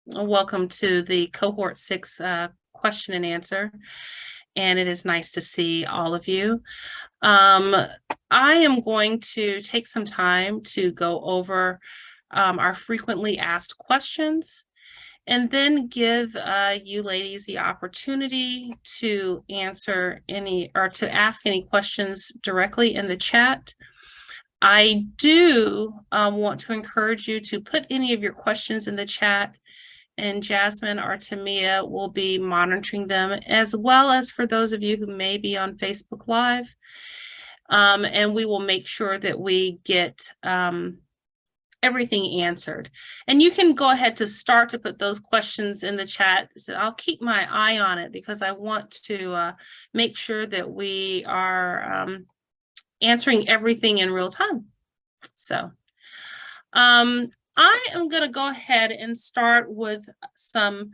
Welcome to the Cohort 6 question and answer, and it is nice to see all of you. I am going to take some time to go over our frequently asked questions and then give you ladies the opportunity to answer any or to ask any questions directly in the chat. I do want to encourage you to put any of your questions in the chat, and Jasmine or Tamia will be monitoring them, as well as for those of you who may be on Facebook Live. And we will make sure that we get everything answered. And you can go ahead to start to put those questions in the chat. So I'll keep my eye on it because I want to make sure that we are answering everything in real time. So I am going to go ahead and start with some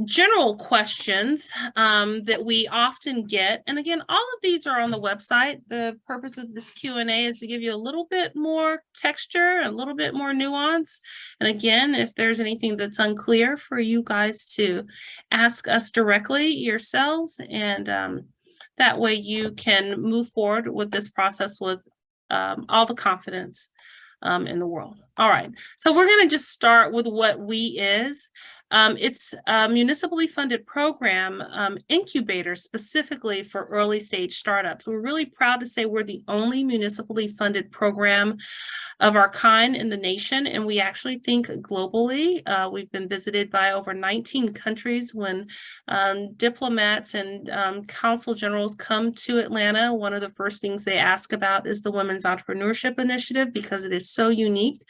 general questions that we often get. And again, all of these are on the website. The purpose of this Q&A is to give you a little bit more texture, a little bit more nuance. And again, if there's anything that's unclear, for you guys to ask us directly yourselves, and that way you can move forward with this process with all the confidence in the world. All right, so we're going to just start with what WE is. It's a municipally funded program, incubator specifically for early stage startups. We're really proud to say we're the only municipally funded program of our kind in the nation, and we actually think globally. We've been visited by over 19 countries. When diplomats and consul generals come to Atlanta, one of the first things they ask about is the Women's Entrepreneurship Initiative, because it is so unique.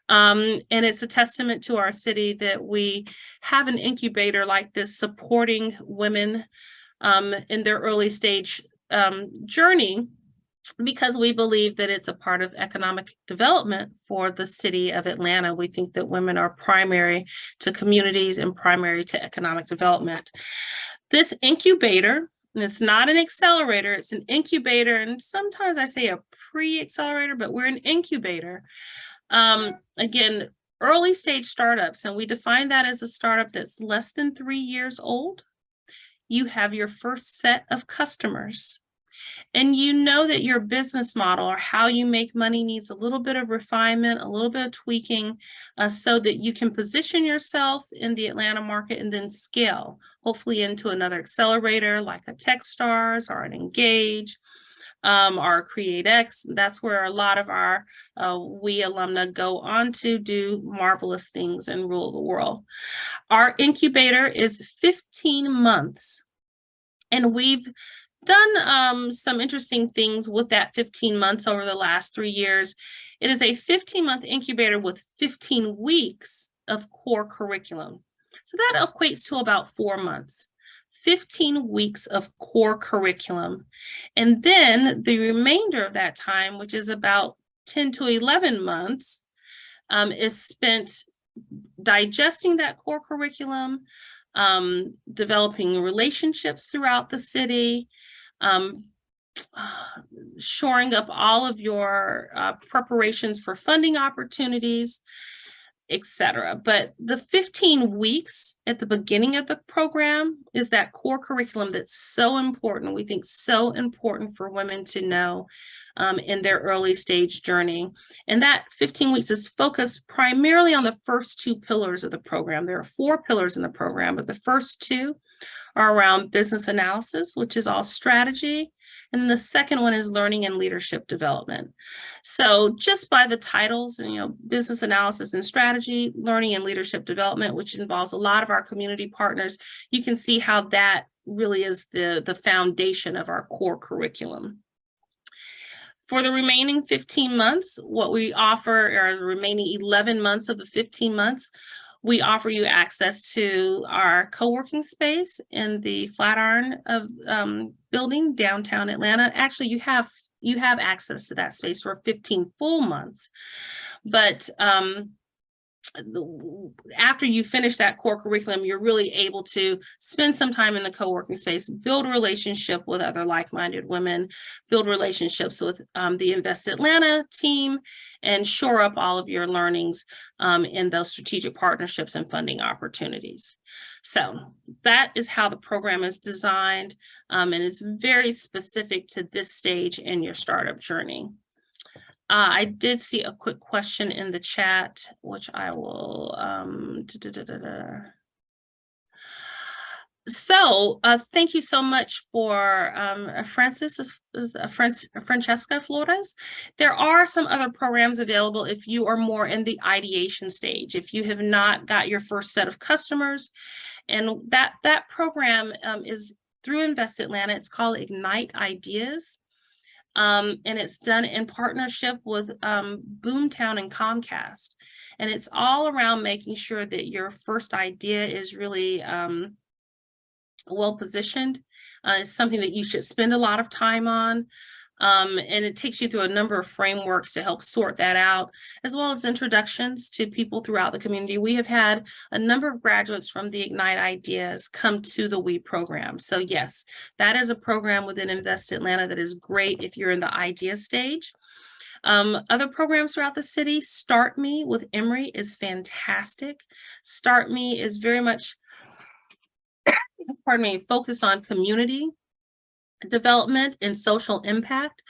And it's a testament to our city that we have an incubator like this supporting women in their early stage journey, because we believe that it's a part of economic development for the city of Atlanta. We think that women are primary to communities and primary to economic development. This incubator, and it's not an accelerator, it's an incubator, and sometimes I say a pre-accelerator, but we're an incubator. Again, early stage startups, and we define that as a startup that's less than 3 years old. You have your first set of customers, and you know that your business model or how you make money needs a little bit of refinement, a little bit of tweaking, so that you can position yourself in the Atlanta market and then scale, hopefully into another accelerator like a Techstars or an Engage. Our CreateX, that's where a lot of our WE alumna go on to do marvelous things and rule the world. Our incubator is 15 months, and we've done some interesting things with that 15 months over the last 3 years. It is a 15-month incubator with 15 weeks of core curriculum. So that equates to about 4 months. 15 weeks of core curriculum. And then the remainder of that time, which is about 10 to 11 months, is spent digesting that core curriculum, developing relationships throughout the city, shoring up all of your preparations for funding opportunities, etc. But the 15 weeks at the beginning of the program is that core curriculum that's so important. We think so important for women to know in their early stage journey. And that 15 weeks is focused primarily on the first 2 pillars of the program. There are 4 pillars in the program, but the first 2 are around business analysis, which is all strategy. And the second one is learning and leadership development. So just by the titles, business analysis and strategy, learning and leadership development, which involves a lot of our community partners, you can see how that really is the foundation of our core curriculum. For the remaining 15 months, what we offer, or the remaining 11 months of the 15 months, we offer you access to our co-working space in the Flatiron building, downtown Atlanta. Actually, you have access to that space for 15 full months. But after you finish that core curriculum, you're really able to spend some time in the co-working space, build a relationship with other like-minded women, build relationships with the Invest Atlanta team, and shore up all of your learnings in those strategic partnerships and funding opportunities. So that is how the program is designed, and it's very specific to this stage in your startup journey. I did see a quick question in the chat, which I will, So thank you so much for Francesca Flores. There are some other programs available if you are more in the ideation stage, if you have not got your first set of customers. And that program is through Invest Atlanta. It's called Ignite Ideas. And it's done in partnership with Boomtown and Comcast. And it's all around making sure that your first idea is really well positioned. It's something that you should spend a lot of time on. And it takes you through a number of frameworks to help sort that out, as well as introductions to people throughout the community. We have had a number of graduates from the Ignite Ideas come to the WE program. So yes, that is a program within Invest Atlanta that is great if you're in the idea stage. Other programs throughout the city, Start Me with Emory is fantastic. Start Me is very much, focused on community development and social impact,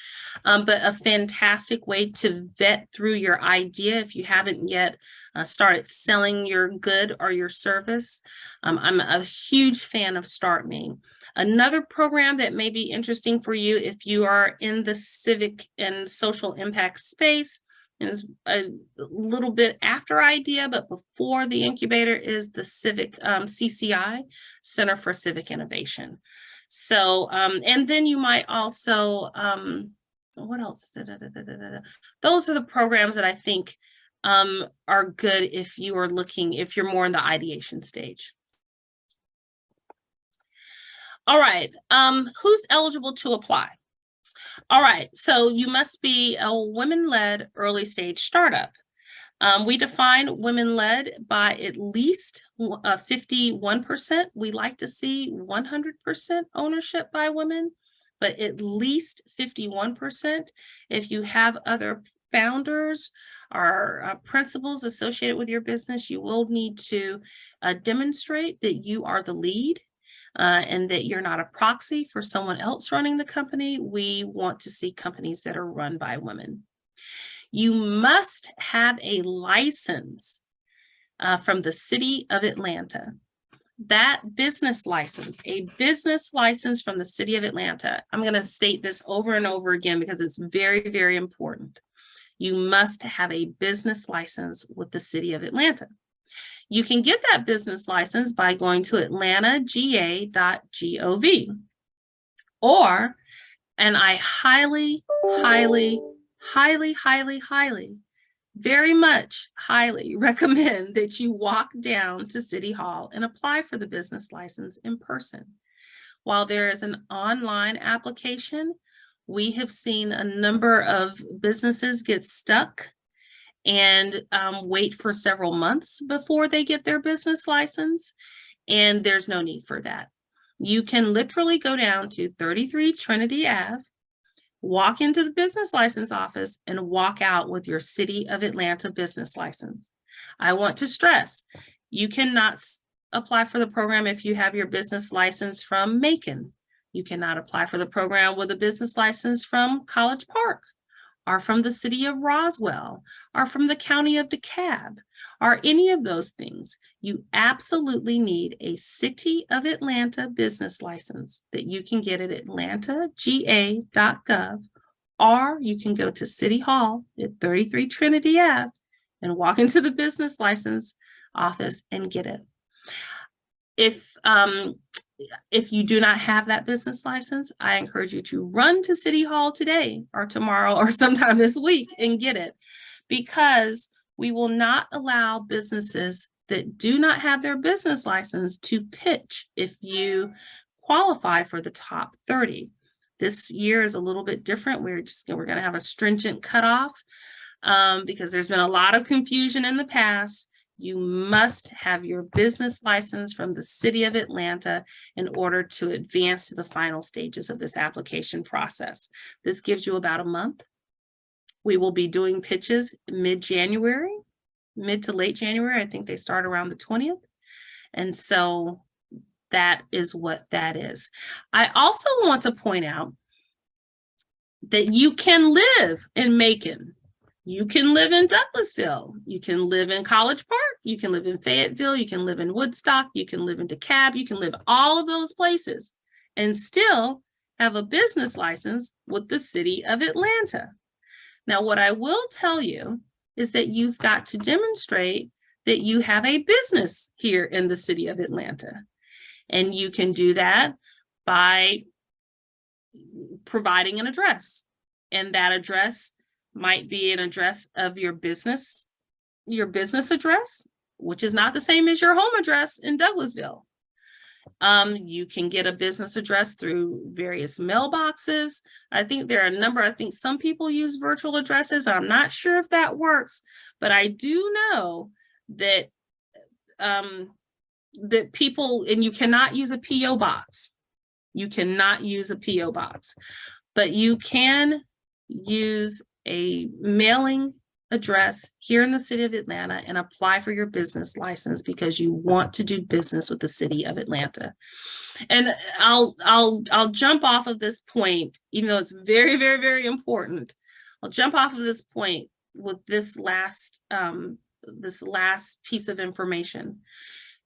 but a fantastic way to vet through your idea if you haven't yet started selling your good or your service. I'm a huge fan of Start Me. Another program that may be interesting for you if you are in the civic and social impact space, and is a little bit after idea, but before the incubator, is the Civic CCI, Center for Civic Innovation. So, and then you might also, what else? Those are the programs that I think are good if you are looking, if you're more in the ideation stage. All right, who's eligible to apply? All right, so you must be a women-led early stage startup. We define women-led by at least 51%. We like to see 100% ownership by women, but at least 51%. If you have other founders or principals associated with your business, you will need to demonstrate that you are the lead and that you're not a proxy for someone else running the company. We want to see companies that are run by women. You must have a license from the City of Atlanta. That business license, a business license from the City of Atlanta. I'm going to state this over and over again because it's very, very important. You must have a business license with the City of Atlanta. You can get that business license by going to atlantagA.gov. Or, and I highly, very much highly recommend that you walk down to City Hall and apply for the business license in person. While there is an online application, we have seen a number of businesses get stuck and wait for several months before they get their business license, and there's no need for that. You can literally go down to 33 Trinity Ave, walk into the business license office, and walk out with your City of Atlanta business license. I want to stress, you cannot apply for the program if you have your business license from Macon. You cannot apply for the program with a business license from College Park, or from the city of Roswell, or from the county of DeKalb, or any of those things. You absolutely need a City of Atlanta business license that you can get at atlantagA.gov, or you can go to City Hall at 33 Trinity Ave and walk into the business license office and get it. If you do not have that business license, I encourage you to run to City Hall today or tomorrow or sometime this week and get it, because we will not allow businesses that do not have their business license to pitch if you qualify for the top 30. This year is a little bit different. We're going to have a stringent cutoff because there's been a lot of confusion in the past. You must have your business license from the city of Atlanta in order to advance to the final stages of this application process. This gives you about a month. We will be doing pitches mid-January, mid to late January. I think they start around the 20th. And so that is what that is. I also want to point out that you can live in Macon. You can live in Douglasville. You can live in College Park. You can live in Fayetteville. You can live in Woodstock. You can live in DeKalb. You can live all of those places and still have a business license with the city of Atlanta. Now, what I will tell you is that you've got to demonstrate that you have a business here in the city of Atlanta. And you can do that by providing an address. And that address might be an address of your business address, which is not the same as your home address in Douglasville. You can get a business address through various mailboxes. I think there are a number, I think some people use virtual addresses. I'm not sure if that works, but I do know that that people, and you cannot use a PO box. You cannot use a PO box, but you can use a mailing address here in the city of Atlanta and apply for your business license because you want to do business with the city of Atlanta. And I'll jump off of this point, even though it's very, very, very important. I'll jump off of this point with this last piece of information.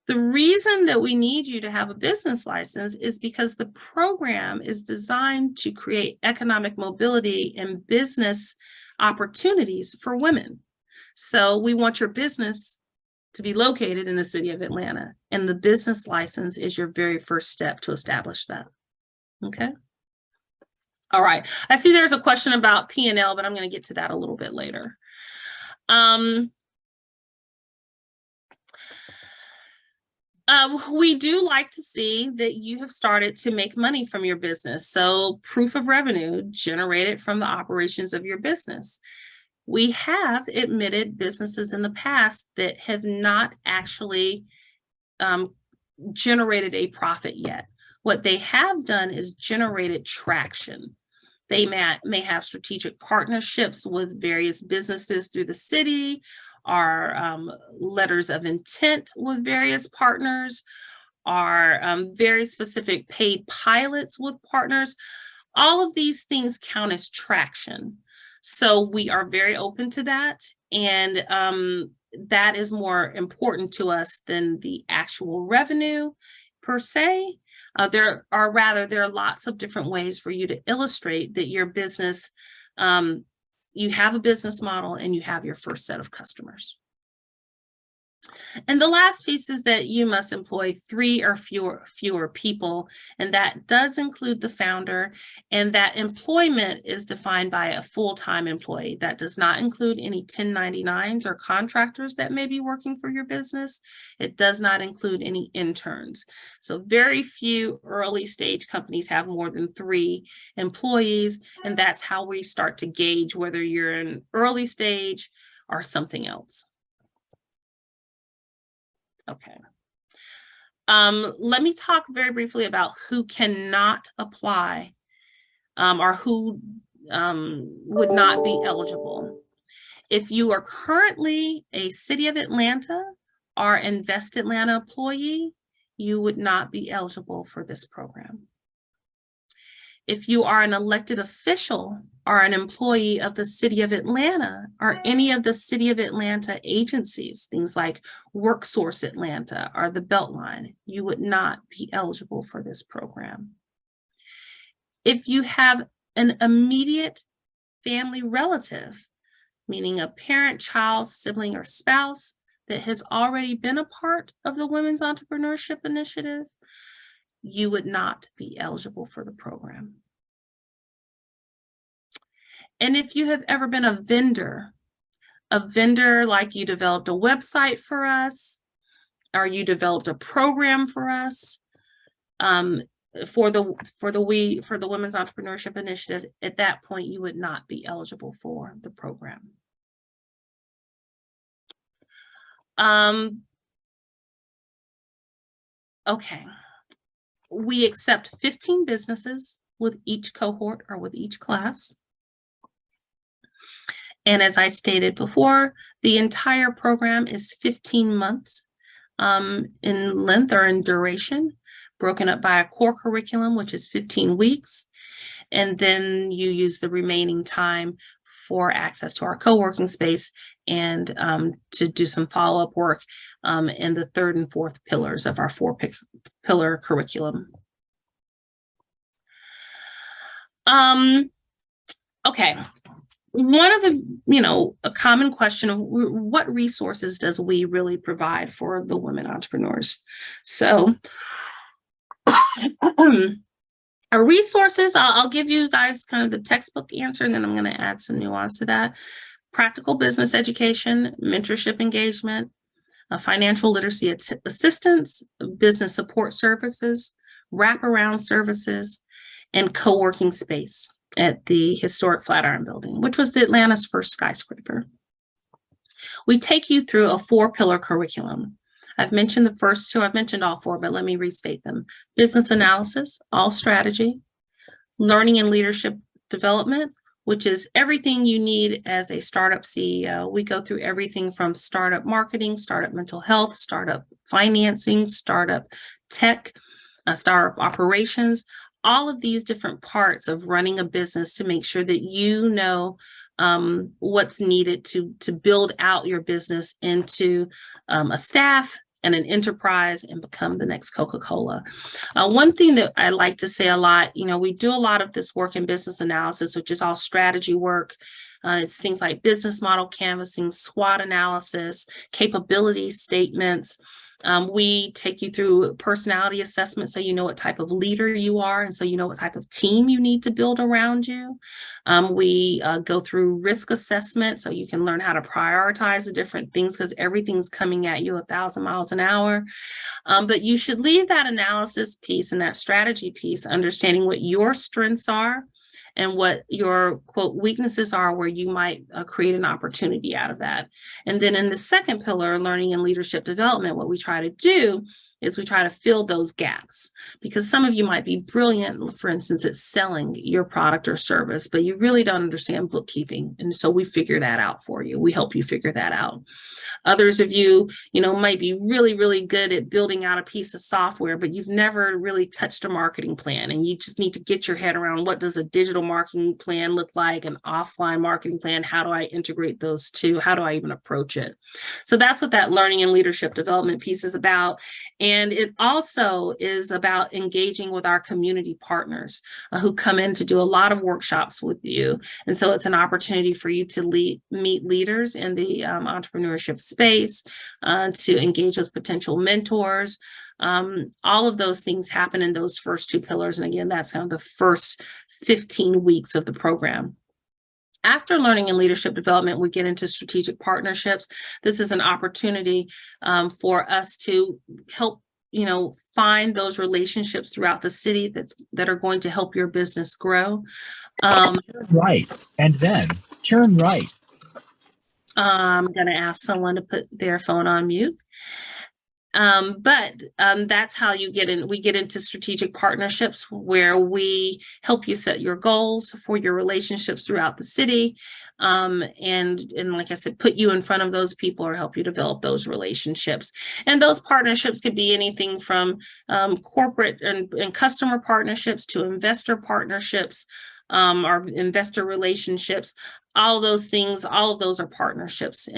The reason that we need you to have a business license is because the program is designed to create economic mobility and business opportunities for women. So we want your business to be located in the city of Atlanta, and the business license is your very first step to establish that. Okay. All right. I see there's a question about P&L, but I'm going to get to that a little bit later. We do like to see that you have started to make money from your business. So proof of revenue generated from the operations of your business. We have admitted businesses in the past that have not actually generated a profit yet. What they have done is generated traction. They may have strategic partnerships with various businesses through the city, our letters of intent with various partners, our very specific paid pilots with partners. All of these things count as traction. So we are very open to that. And that is more important to us than the actual revenue per se. There are lots of different ways for you to illustrate that your business, you have a business model and you have your first set of customers. And the last piece is that you must employ 3 or fewer people, and that does include the founder, and that employment is defined by a full-time employee. That does not include any 1099s or contractors that may be working for your business. It does not include any interns. So very few early stage companies have more than 3 employees, and that's how we start to gauge whether you're in early stage or something else. Okay. Let me talk very briefly about who cannot apply or who would not be eligible. If you are currently a City of Atlanta or Invest Atlanta employee, you would not be eligible for this program. If you are an elected official or an employee of the City of Atlanta or any of the City of Atlanta agencies, things like WorkSource Atlanta or the Beltline, you would not be eligible for this program. If you have an immediate family relative, meaning a parent, child, sibling, or spouse that has already been a part of the Women's Entrepreneurship Initiative, you would not be eligible for the program. And if you have ever been a vendor like you developed a website for us, or you developed a program for us for the Women's Entrepreneurship Initiative, at that point you would not be eligible for the program. Okay. We accept 15 businesses with each cohort or with each class. And as I stated before, the entire program is 15 months in length or in duration, broken up by a core curriculum, which is 15 weeks. And then you use the remaining time for access to our co-working space and to do some follow-up work in the third and fourth pillars of our four-pillar curriculum. Okay. One of the, a common question of what resources does we really provide for the women entrepreneurs? So our resources, I'll give you guys kind of the textbook answer, and then I'm going to add some nuance to that. Practical business education, mentorship engagement, financial literacy assistance, business support services, wraparound services, and co-working space at the historic Flatiron Building, which was Atlanta's first skyscraper. We take you through a four-pillar curriculum. I've mentioned the first two, I've mentioned all four, but let me restate them. Business analysis, all strategy, learning and leadership development, which is everything you need as a startup CEO. We go through everything from startup marketing, startup mental health, startup financing, startup tech, startup operations, all of these different parts of running a business to make sure that you know what's needed to build out your business into a staff and an enterprise and become the next Coca-Cola. One thing that I like to say a lot, we do a lot of this work in business analysis, which is all strategy work. It's things like business model canvassing, SWOT analysis, capability statements. We take you through personality assessment so you know what type of leader you are, and so you know what type of team you need to build around you. We go through risk assessment so you can learn how to prioritize the different things because everything's coming at you 1,000 miles an hour. But you should leave that analysis piece and that strategy piece understanding what your strengths are and what your, quote, weaknesses are where you might create an opportunity out of that. And then in the second pillar, learning and leadership development, what we try to do is we try to fill those gaps because some of you might be brilliant, for instance, at selling your product or service, but you really don't understand bookkeeping. And so we figure that out for you. We help you figure that out. Others of you, might be really, really good at building out a piece of software, but you've never really touched a marketing plan. And you just need to get your head around what does a digital marketing plan look like, an offline marketing plan? How do I integrate those two? How do I even approach it? So that's what that learning and leadership development piece is about. And it also is about engaging with our community partners who come in to do a lot of workshops with you. And so it's an opportunity for you to meet leaders in the entrepreneurship space, to engage with potential mentors. All of those things happen in those first two pillars. And again, that's kind of the first 15 weeks of the program. After learning and leadership development, we get into strategic partnerships. This is an opportunity for us to help find those relationships throughout the city that are going to help your business grow. Turn right, and then turn right. I'm going to ask someone to put their phone on mute. But that's how you get in. We get into strategic partnerships where we help you set your goals for your relationships throughout the city. And like I said, put you in front of those people or help you develop those relationships. And those partnerships could be anything from corporate and customer partnerships to investor partnerships, our investor relationships, all those things, all of those are partnerships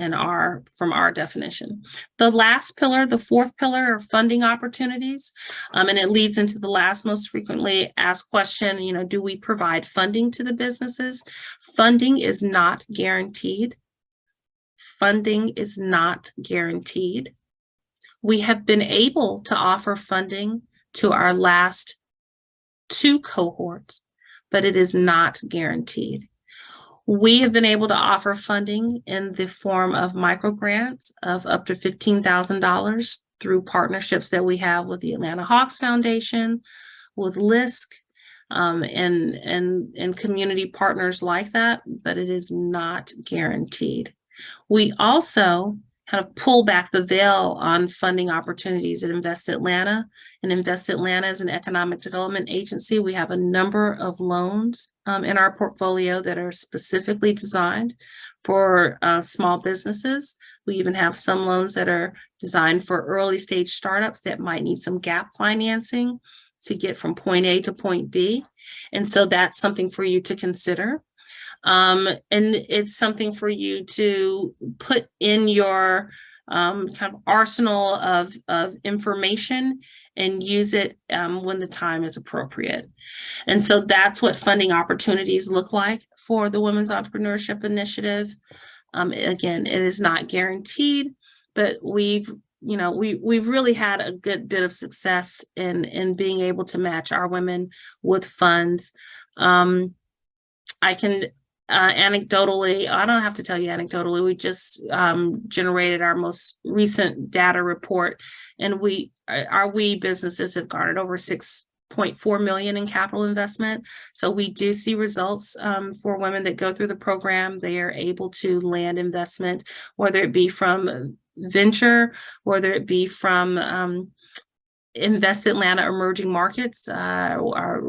from our definition. The last pillar, the fourth pillar, are funding opportunities. And it leads into the last most frequently asked question, do we provide funding to the businesses? Funding is not guaranteed. Funding is not guaranteed. We have been able to offer funding to our last two cohorts, but it is not guaranteed. We have been able to offer funding in the form of microgrants of up to $15,000 through partnerships that we have with the Atlanta Hawks Foundation, with LISC, and community partners like that, but it is not guaranteed. We also kind of pull back the veil on funding opportunities at Invest Atlanta. And Invest Atlanta is an economic development agency. We have a number of loans in our portfolio that are specifically designed for small businesses. We even have some loans that are designed for early stage startups that might need some gap financing to get from point A to point B. And so that's something for you to consider. And it's something for you to put in your kind of arsenal of information and use it when the time is appropriate. And so that's what funding opportunities look like for the Women's Entrepreneurship Initiative. Again, it is not guaranteed, but we've really had a good bit of success in being able to match our women with funds. I can anecdotally, I don't have to tell you anecdotally, we just generated our most recent data report, and our businesses have garnered over $6.4 million in capital investment. So we do see results for women that go through the program. They are able to land investment, whether it be from venture, whether it be from Invest Atlanta Emerging Markets, our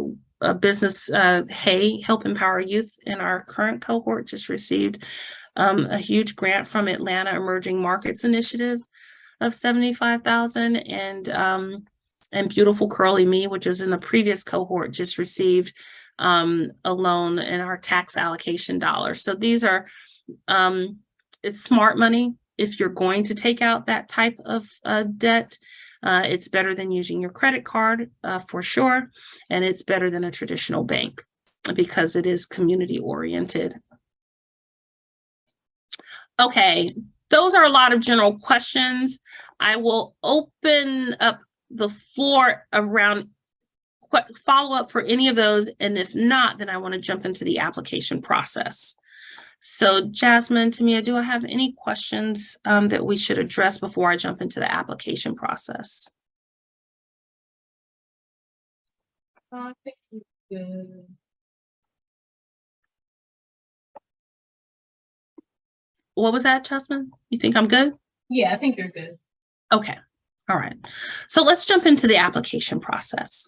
business, Help Empower Youth in our current cohort just received a huge grant from Atlanta Emerging Markets Initiative of $75,000, and Beautiful Curly Me, which is in the previous cohort, just received a loan in our tax allocation dollars. So these are, it's smart money if you're going to take out that type of debt. It's better than using your credit card for sure. And it's better than a traditional bank because it is community oriented. Okay, those are a lot of general questions. I will open up the floor around follow up for any of those. And if not, then I want to jump into the application process. So Jasmine, Tamia, do I have any questions that we should address before I jump into the application process? I think you're good. What was that, Jasmine? You think I'm good? Yeah, I think you're good. Okay. All right. So let's jump into the application process.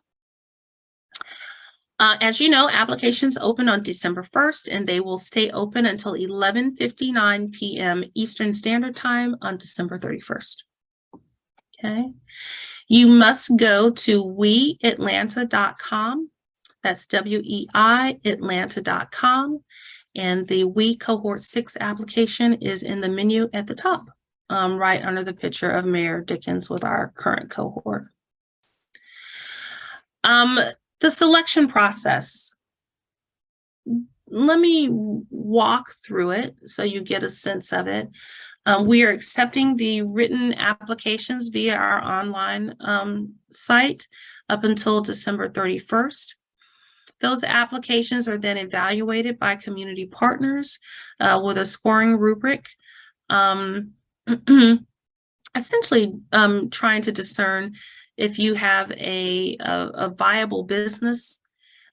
As you know, applications open on December 1st, and they will stay open until 11:59 p.m. Eastern Standard Time on December 31st. Okay. You must go to weatlanta.com. That's WEI Atlanta.com. And the We Cohort 6 application is in the menu at the top, right under the picture of Mayor Dickens with our current cohort. The selection process. Let me walk through it so you get a sense of it. We are accepting the written applications via our online site up until December 31st. Those applications are then evaluated by community partners with a scoring rubric, essentially trying to discern if you have a viable business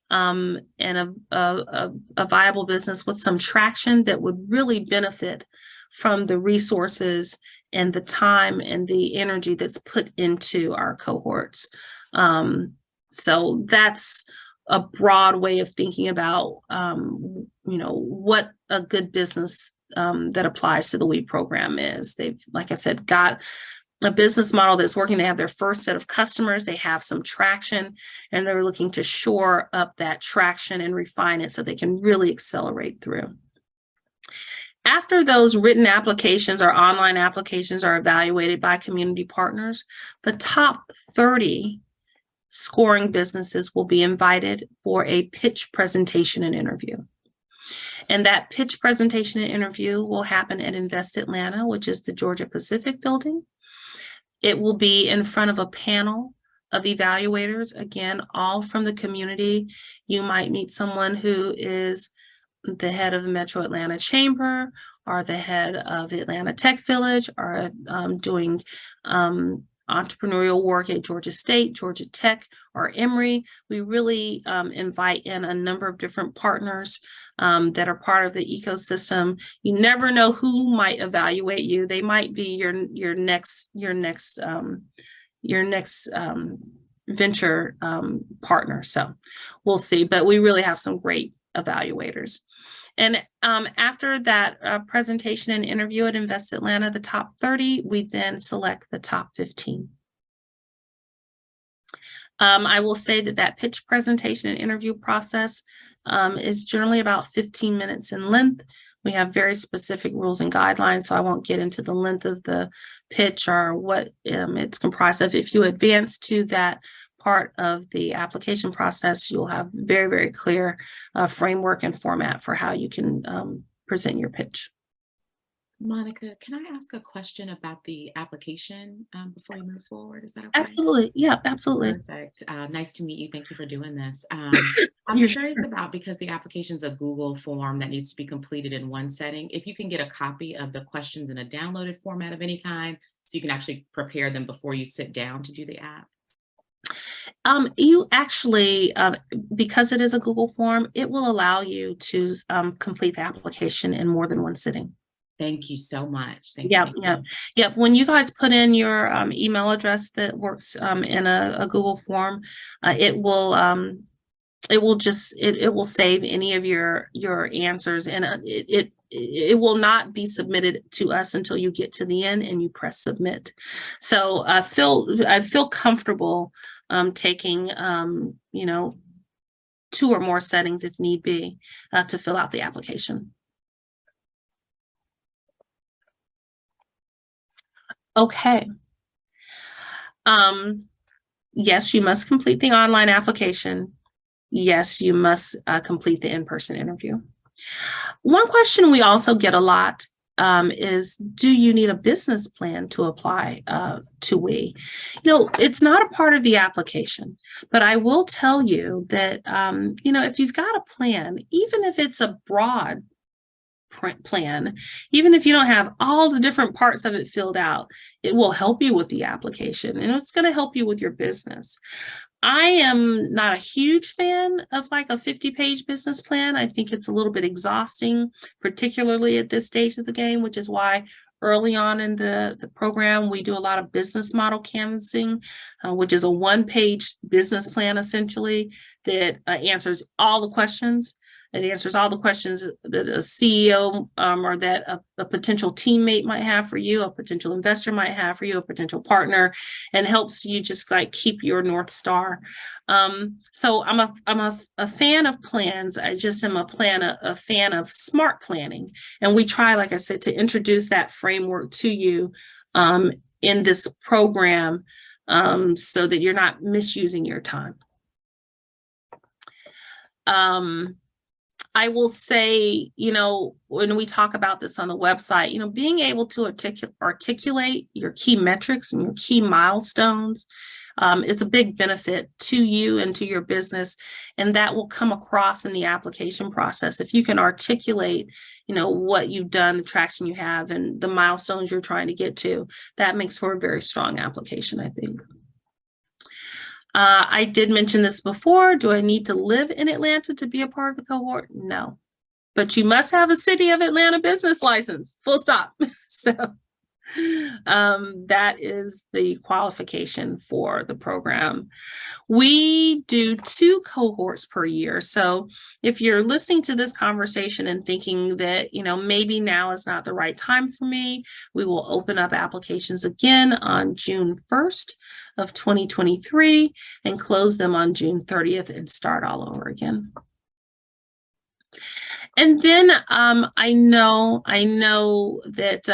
and a viable business with some traction that would really benefit from the resources and the time and the energy that's put into our cohorts. So that's a broad way of thinking about, what a good business that applies to the WE program is. They've, like I said, got a business model that's working. They have their first set of customers. They have some traction, and they're looking to shore up that traction and refine it so they can really accelerate through. After those written applications or online applications are evaluated by community partners, the top 30 scoring businesses will be invited for a pitch presentation and interview. And that pitch presentation and interview will happen at Invest Atlanta, which is the Georgia Pacific building. It will be in front of a panel of evaluators, again, all from the community. You might meet someone who is the head of the Metro Atlanta Chamber, or the head of Atlanta Tech Village, or doing entrepreneurial work at Georgia State, Georgia Tech, or Emory. We really invite in a number of different partners that are part of the ecosystem. You never know who might evaluate you. They might be your next venture partner. So we'll see, but we really have some great evaluators. And after that presentation and interview at Invest Atlanta, the top 30, we then select the top 15. I will say that pitch presentation and interview process is generally about 15 minutes in length. We have very specific rules and guidelines, so I won't get into the length of the pitch or what it's comprised of. If you advance to that part of the application process, you'll have very, very clear framework and format for how you can present your pitch. Monica, can I ask a question about the application before we move forward? Is that okay? Absolutely. Yeah, absolutely. Perfect. Nice to meet you. Thank you for doing this. I'm curious about, because the application is a Google form that needs to be completed in one setting, if you can get a copy of the questions in a downloaded format of any kind, so you can actually prepare them before you sit down to do the app. You actually, because it is a Google form, it will allow you to complete the application in more than one sitting. Thank you so much. Thank you. Yep. When you guys put in your email address that works in a Google form, it will save any of your answers, and it will not be submitted to us until you get to the end and you press submit. So I feel comfortable taking 2 or more settings if need be to fill out the application. Okay. Yes, you must complete the online application. Yes, you must complete the in-person interview. One question we also get a lot is, do you need a business plan to apply to WE? It's not a part of the application, but I will tell you that, if you've got a plan, even if it's a broad plan, even if you don't have all the different parts of it filled out, it will help you with the application, and it's going to help you with your business. I am not a huge fan of like a 50-page business plan. I think it's a little bit exhausting, particularly at this stage of the game, which is why early on in the program, we do a lot of business model canvassing, which is a 1-page business plan, essentially, that answers all the questions. It answers all the questions that a CEO or that a potential teammate might have for you, a potential investor might have for you, a potential partner, and helps you just like keep your North Star. So I'm a fan of plans. I just am a fan of smart planning. And we try, like I said, to introduce that framework to you in this program so that you're not misusing your time. I will say, when we talk about this on the website, being able to articulate your key metrics and your key milestones is a big benefit to you and to your business. And that will come across in the application process. If you can articulate, what you've done, the traction you have, and the milestones you're trying to get to, that makes for a very strong application, I think. I did mention this before. Do I need to live in Atlanta to be a part of the cohort? No, but you must have a City of Atlanta business license, full stop. So that is the qualification for the program. We do 2 cohorts per year. So if you're listening to this conversation and thinking that, maybe now is not the right time for me, we will open up applications again on June 1st of 2023 and close them on June 30th and start all over again. And then I know that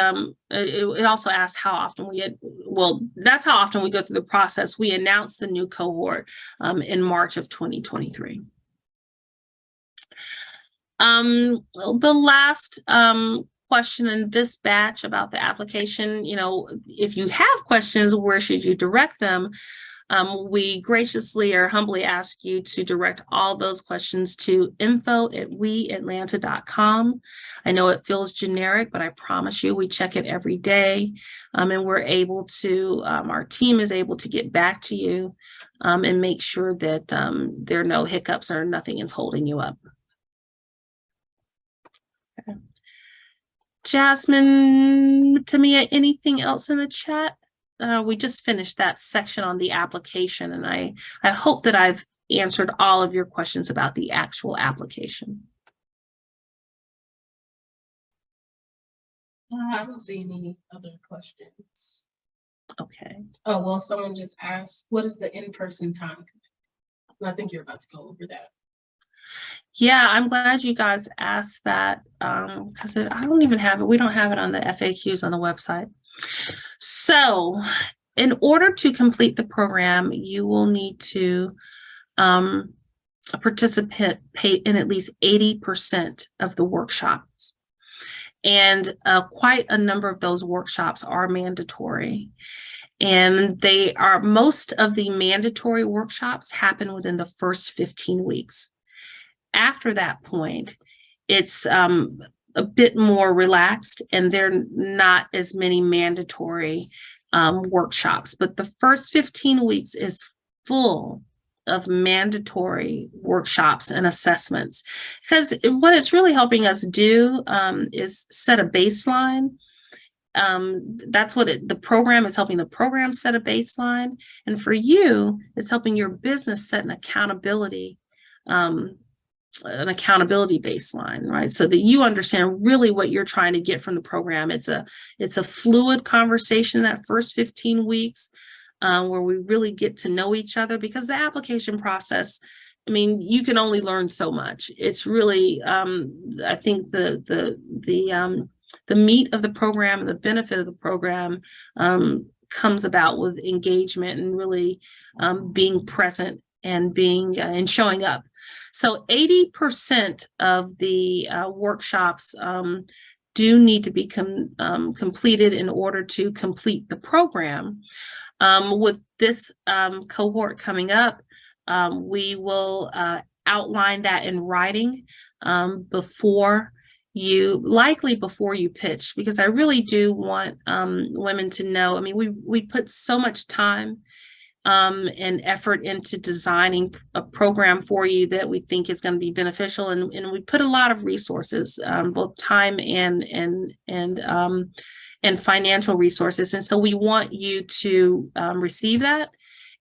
it also asks how often that's how often we go through the process. We announced the new cohort in March of 2023. The last question in this batch about the application, if you have questions, where should you direct them? We graciously or humbly ask you to direct all those questions to info@weatlanta.com. I know it feels generic, but I promise you we check it every day, and we're able to, our team is able to get back to you and make sure that there are no hiccups or nothing is holding you up. Okay. Jasmine, Tamia, anything else in the chat? We just finished that section on the application, and I hope that I've answered all of your questions about the actual application. I don't see any other questions. Okay. Oh, well, someone just asked, what is the in-person time commitment? And I think you're about to go over that. Yeah, I'm glad you guys asked that because I don't even have it. We don't have it on the FAQs on the website. So in order to complete the program, you will need to participate in at least 80% of the workshops. And quite a number of those workshops are mandatory. And they are, most of the mandatory workshops happen within the first 15 weeks. After that point, it's a bit more relaxed and there are not as many mandatory workshops. But the first 15 weeks is full of mandatory workshops and assessments, because what it's really helping us do is set a baseline. That's what the program is helping the program set a baseline. And for you, it's helping your business set an accountability baseline, right? So that you understand really what you're trying to get from the program. It's a fluid conversation that first 15 weeks where we really get to know each other, because the application process, I mean, you can only learn so much. It's really, I think the meat of the program and the benefit of the program comes about with engagement and really being present and being and showing up. So 80% of the workshops do need to be completed in order to complete the program. With this cohort coming up, we will outline that in writing before you pitch, because I really do want women to know. I mean, we put so much time and effort into designing a program for you that we think is going to be beneficial, and we put a lot of resources, both time and financial resources, and so we want you to receive that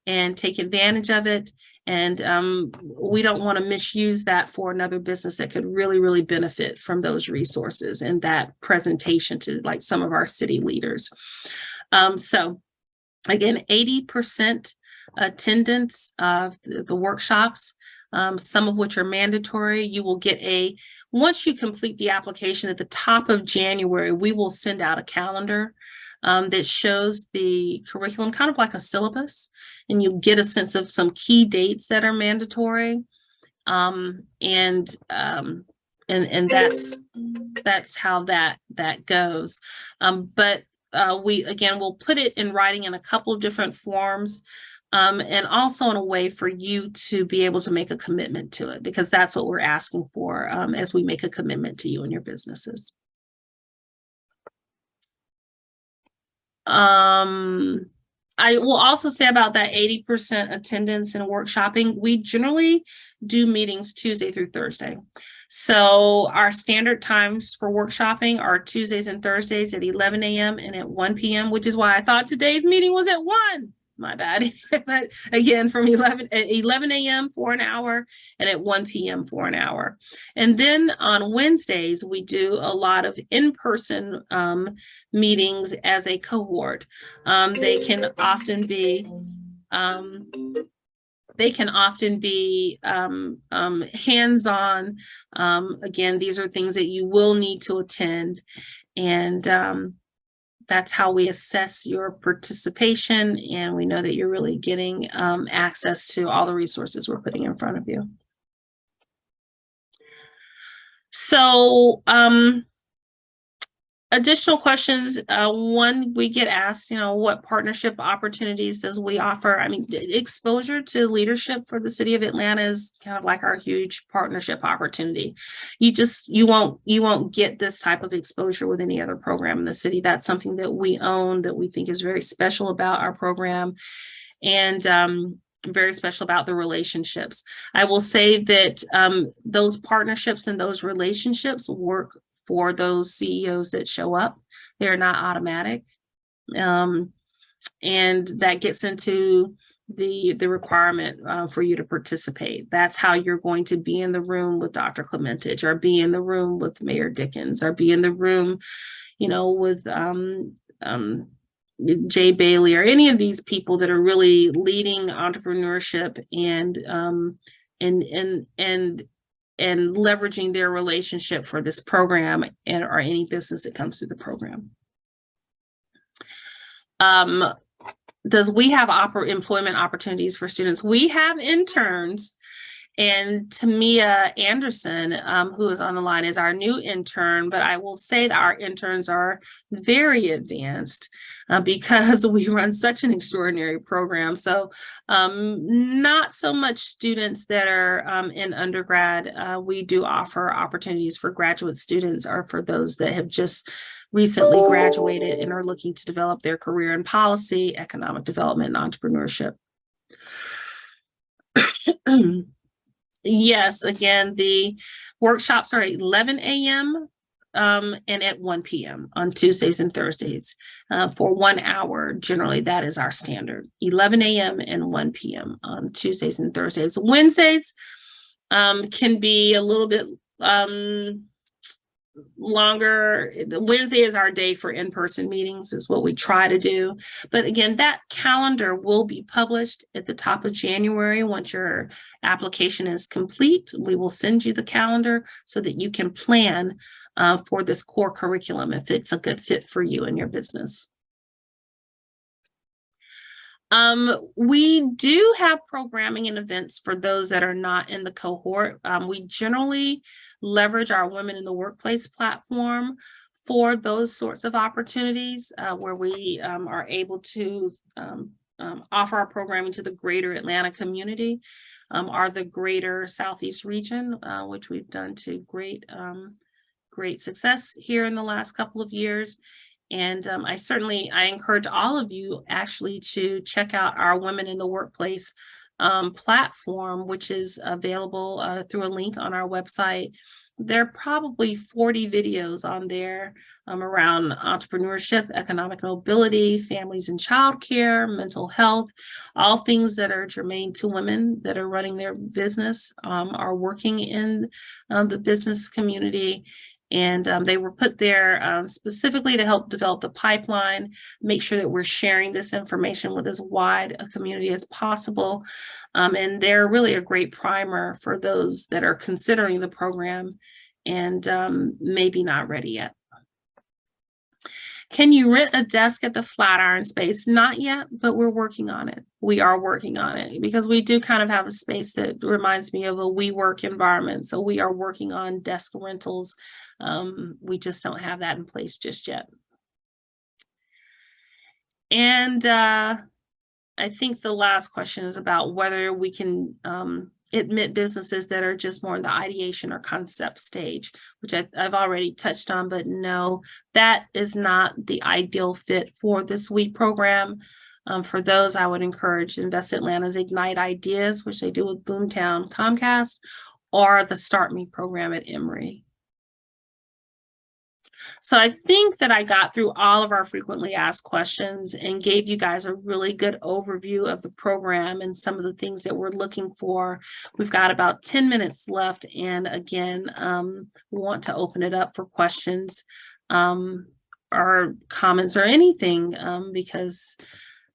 and take advantage of it. And we don't want to misuse that for another business that could really benefit from those resources and that presentation to like some of our city leaders. So again, 80% attendance of the workshops, some of which are mandatory. You will get once you complete the application at the top of January, we will send out a calendar that shows the curriculum, kind of like a syllabus, and you get a sense of some key dates that are mandatory. And that's how that goes. But we'll put it in writing in a couple of different forms, and also in a way for you to be able to make a commitment to it, because that's what we're asking for as we make a commitment to you and your businesses. I will also say about that 80% attendance and workshopping, we generally do meetings Tuesday through Thursday. So our standard times for workshopping are Tuesdays and Thursdays at 11 a.m. and at 1 p.m., which is why I thought today's meeting was at 1. My bad. But again, from 11 a.m. for an hour and at 1 p.m. for an hour. And then on Wednesdays, we do a lot of in-person meetings as a cohort. They can often be hands-on. Again, these are things that you will need to attend, and that's how we assess your participation, and we know that you're really getting access to all the resources we're putting in front of you. So additional questions. One, we get asked, what partnership opportunities does we offer? I mean, exposure to leadership for the city of Atlanta is kind of like our huge partnership opportunity. You won't get this type of exposure with any other program in the city. That's something that we own, that we think is very special about our program, and very special about the relationships. I will say that those partnerships and those relationships work for those CEOs that show up. They're not automatic. And that gets into the requirement for you to participate. That's how you're going to be in the room with Dr. Clementage, or be in the room with Mayor Dickens, or be in the room, with Jay Bailey, or any of these people that are really leading entrepreneurship and leveraging their relationship for this program, or any business that comes through the program. Does we have employment opportunities for students? We have interns, and Tamia Anderson, who is on the line, is our new intern, but I will say that our interns are very advanced because we run such an extraordinary program. So not so much students that are in undergrad. We do offer opportunities for graduate students, or for those that have just recently graduated and are looking to develop their career in policy, economic development, and entrepreneurship. Yes, again, the workshops are at 11 a.m. And at 1 p.m. on Tuesdays and Thursdays for 1 hour. Generally, that is our standard, 11 a.m. and 1 p.m. on Tuesdays and Thursdays. Wednesdays can be a little bit longer. Wednesday is our day for in-person meetings, is what we try to do. But again, that calendar will be published at the top of January. Once your application is complete, we will send you the calendar so that you can plan for this core curriculum if it's a good fit for you and your business. We do have programming and events for those that are not in the cohort. We generally leverage our Women in the Workplace platform for those sorts of opportunities where we are able to offer our programming to the greater Atlanta community, or the greater Southeast region, which we've done to great success here in the last couple of years. And I encourage all of you actually to check out our Women in the Workplace platform, which is available through a link on our website. There are probably 40 videos on there around entrepreneurship, economic mobility, families and childcare, mental health, all things that are germane to women that are running their business, are working in the business community. And they were put there specifically to help develop the pipeline, make sure that we're sharing this information with as wide a community as possible. And they're really a great primer for those that are considering the program and maybe not ready yet. Can you rent a desk at the Flatiron space? Not yet, but we're working on it. We are working on it because we do kind of have a space that reminds me of a WeWork environment. So we are working on desk rentals. We just don't have that in place just yet. And I think the last question is about whether we can admit businesses that are just more in the ideation or concept stage, which I've already touched on, but no, that is not the ideal fit for this week program. For those, I would encourage Invest Atlanta's Ignite Ideas, which they do with Boomtown Comcast, or the Start Me program at Emory. So I think that I got through all of our frequently asked questions and gave you guys a really good overview of the program and some of the things that we're looking for. We've got about 10 minutes left. And again, we want to open it up for questions or comments or anything because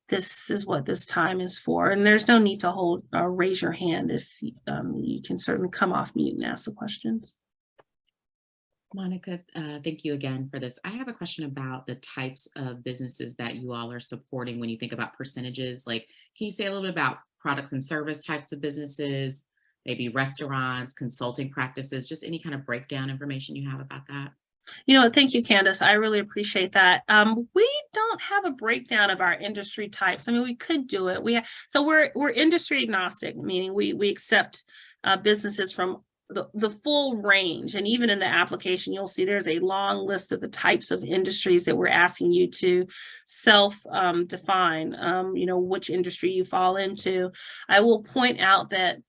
this is what this time is for. And there's no need to raise your hand. If you can certainly come off mute and ask the questions. Monica, thank you again for this. I have a question about the types of businesses that you all are supporting when you think about percentages. Like, can you say a little bit about products and service types of businesses, maybe restaurants, consulting practices, just any kind of breakdown information you have about that? Thank you, Candace. I really appreciate that. We don't have a breakdown of our industry types. I mean, we could do it. So we're industry agnostic, meaning we accept businesses from the full range. And even in the application, you'll see there's a long list of the types of industries that we're asking you to self-define, which industry you fall into. I will point out that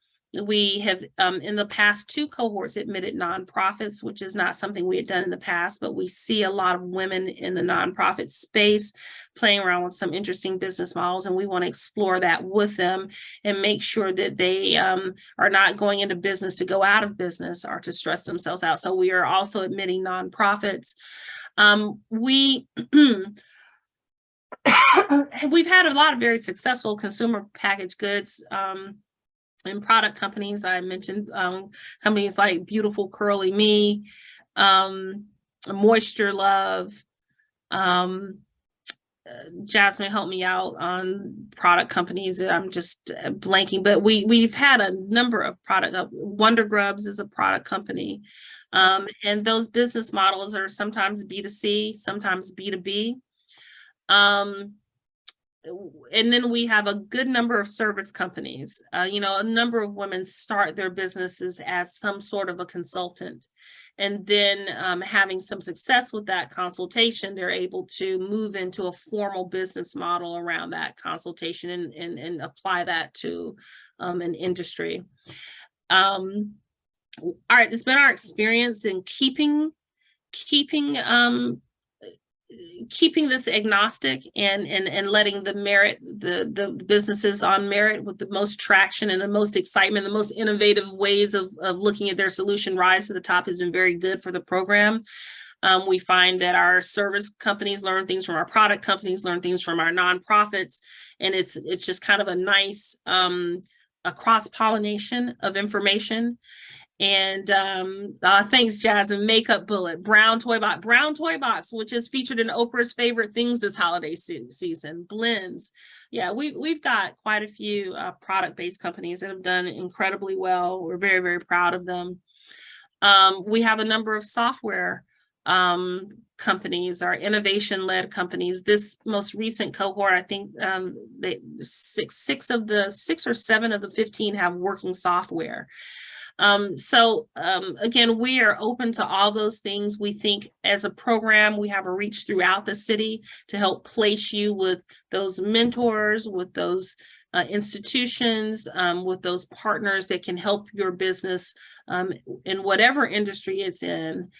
we have, in the past 2 cohorts, admitted nonprofits, which is not something we had done in the past, but we see a lot of women in the nonprofit space playing around with some interesting business models, and we want to explore that with them and make sure that they are not going into business to go out of business or to stress themselves out. So we are also admitting nonprofits. We've had a lot of very successful consumer packaged goods and product companies. I mentioned companies like Beautiful Curly Me, Moisture Love. Jasmine, help me out on product companies. I'm just blanking, but we've had a number of Wonder Grubs is a product company. And those business models are sometimes B2C, sometimes B2B. And then we have a good number of service companies. A number of women start their businesses as some sort of a consultant. And then having some success with that consultation, they're able to move into a formal business model around that consultation and apply that to an industry. All right, it's been our experience in keeping this agnostic and letting the businesses on merit with the most traction and the most excitement, the most innovative ways of looking at their solution rise to the top has been very good for the program. We find that our service companies learn things from our product companies, learn things from our nonprofits, and it's just kind of a nice a cross-pollination of information. And thanks, Jasmine. Makeup Bullet, Brown Toy Box, which is featured in Oprah's favorite things this holiday season. Blends, yeah, we've got quite a few product-based companies that have done incredibly well. We're very, very proud of them. We have a number of software companies, our innovation-led companies. This most recent cohort, I think, six or seven of the 15 have working software. Again, we are open to all those things. We think as a program, we have a reach throughout the city to help place you with those mentors, with those institutions, with those partners that can help your business in whatever industry it's in.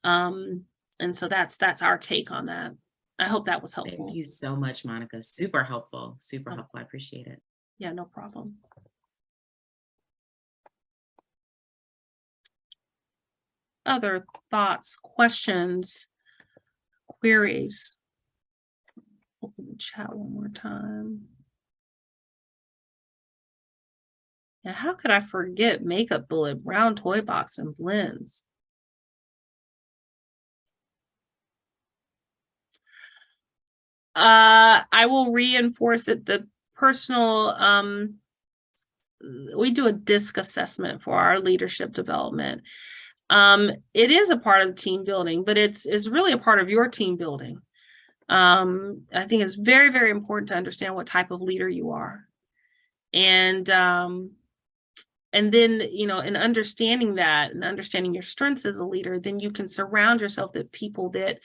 And so that's our take on that. I hope that was helpful. Thank you so much, Monica. Super helpful. Super helpful. I appreciate it. Yeah, no problem. Other thoughts, questions, queries? Open the chat one more time. Yeah, how could I forget Makeup Bullet, Brown Toy Box, and Blends? I will reinforce that the personal, we do a DISC assessment for our leadership development. It is a part of the team building, but it's really a part of your team building. I think it's very, very important to understand what type of leader you are. And then, in understanding that and understanding your strengths as a leader, then you can surround yourself with people that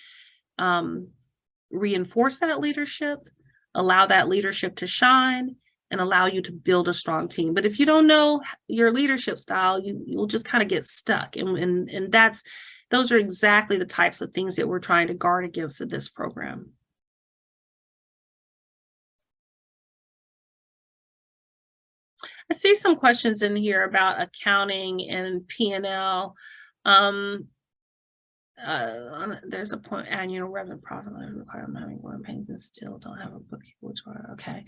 reinforce that leadership, allow that leadership to shine, and allow you to build a strong team. But if you don't know your leadership style, you'll just kind of get stuck. And those are exactly the types of things that we're trying to guard against in this program. I see some questions in here about accounting and P&L. There's a point, annual revenue profit requirement, having one pains and still don't have a bookkeeper. Okay.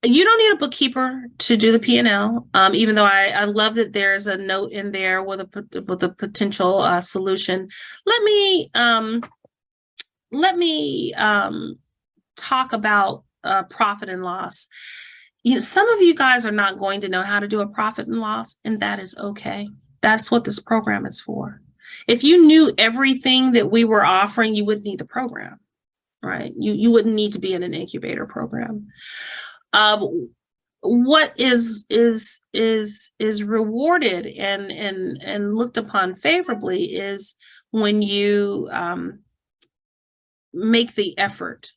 You don't need a bookkeeper to do the P&L, even though I love that there's a note in there with a potential solution. Let me talk about profit and loss. Some of you guys are not going to know how to do a profit and loss, and that is okay. That's what this program is for. If you knew everything that we were offering, you wouldn't need the program, right? You wouldn't need to be in an incubator program. What is rewarded and looked upon favorably is when you make the effort.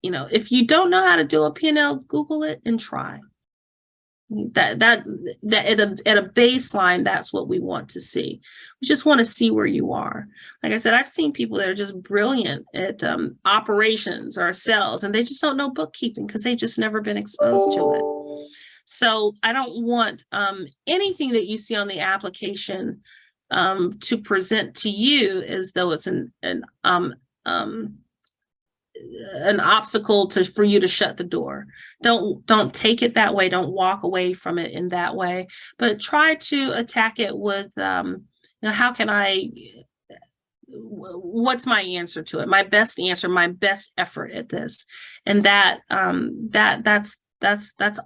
You know, if you don't know how to do a P&L, Google it and try. That at a baseline, that's what we want to see. We just want to see where you are. Like I said, I've seen people that are just brilliant at operations or sales, and they just don't know bookkeeping because they've just never been exposed to it. So I don't want anything that you see on the application to present to you as though it's an obstacle for you to shut the door. Don't take it that way. Don't walk away from it in that way, but try to attack it with, how can what's my answer to it? My best answer, my best effort at this. And that's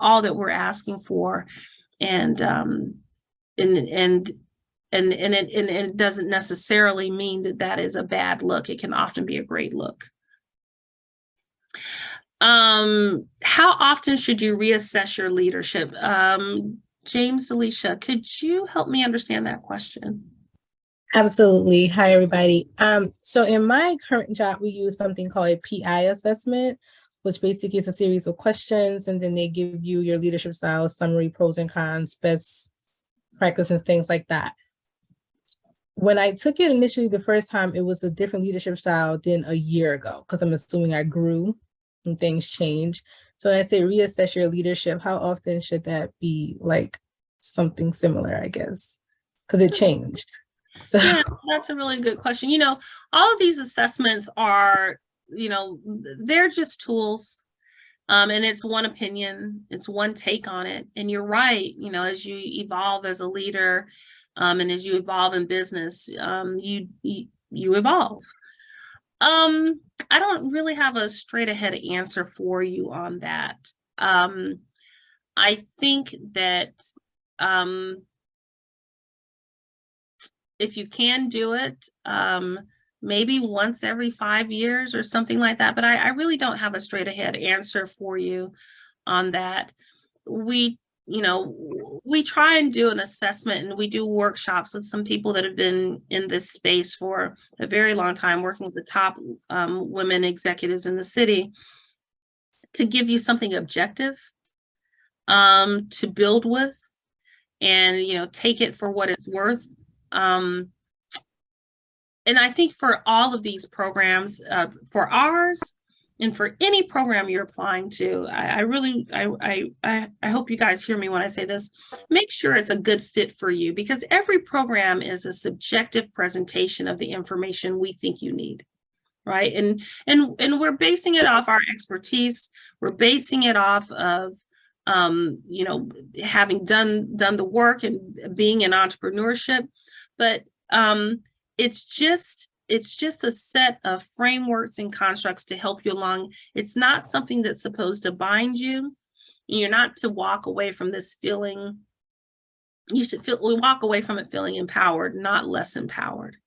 all that we're asking for. And it doesn't necessarily mean that is a bad look. It can often be a great look. How often should you reassess your leadership? James, Alicia, could you help me understand that question? Absolutely. Hi, everybody. So in my current job, we use something called a PI assessment, which basically is a series of questions, and then they give you your leadership style, summary, pros and cons, best practices, things like that. When I took it initially the first time, it was a different leadership style than a year ago, because I'm assuming I grew and things change. So when I say reassess your leadership, how often should that be? Like something similar, I guess, because it changed. So yeah, that's a really good question. You know, all of these assessments are, they're just tools. And it's one opinion, it's one take on it. And you're right, as you evolve as a leader, and as you evolve in business, you evolve. I don't really have a straight ahead answer for you on that. I think that if you can do it, maybe once every 5 years or something like that, but I really don't have a straight ahead answer for you on that. We try and do an assessment, and we do workshops with some people that have been in this space for a very long time, working with the top women executives in the city, to give you something objective to build with, and take it for what it's worth. And I think for all of these programs, for ours and for any program you're applying to, I hope you guys hear me when I say this. Make sure it's a good fit for you, because every program is a subjective presentation of the information we think you need, right? And we're basing it off our expertise. We're basing it off of having done the work and being in entrepreneurship, but it's just a set of frameworks and constructs to help you along. It's not something that's supposed to bind you. You're not to walk away from this feeling. You should walk away from it feeling empowered, not less empowered.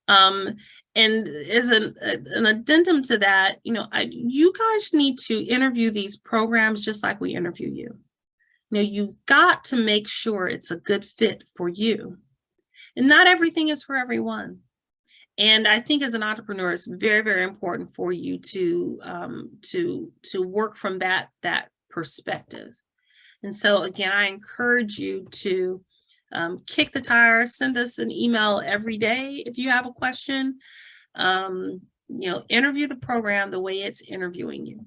And as an addendum to that, you guys need to interview these programs just like we interview you. You've got to make sure it's a good fit for you. And not everything is for everyone. And I think as an entrepreneur, it's very, very important for you to work from that perspective. And so again, I encourage you to kick the tires, send us an email every day if you have a question. Interview the program the way it's interviewing you.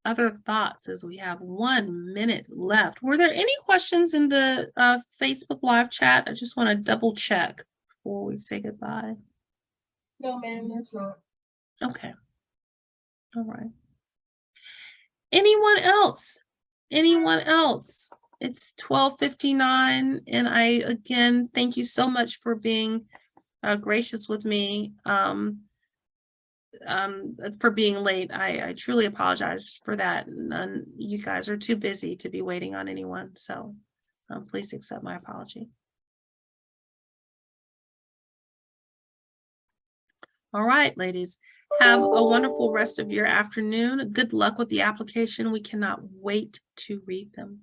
Other thoughts as we have 1 minute left. Were there any questions in the Facebook live chat? I just want to double check before we say goodbye. No, ma'am, there's not. Okay. All right. Anyone else? Anyone else? It's 12:59, and I again thank you so much for being gracious with me. for being late. I truly apologize for that. And you guys are too busy to be waiting on anyone. So please accept my apology. All right, ladies, have a wonderful rest of your afternoon. Good luck with the application. We cannot wait to read them.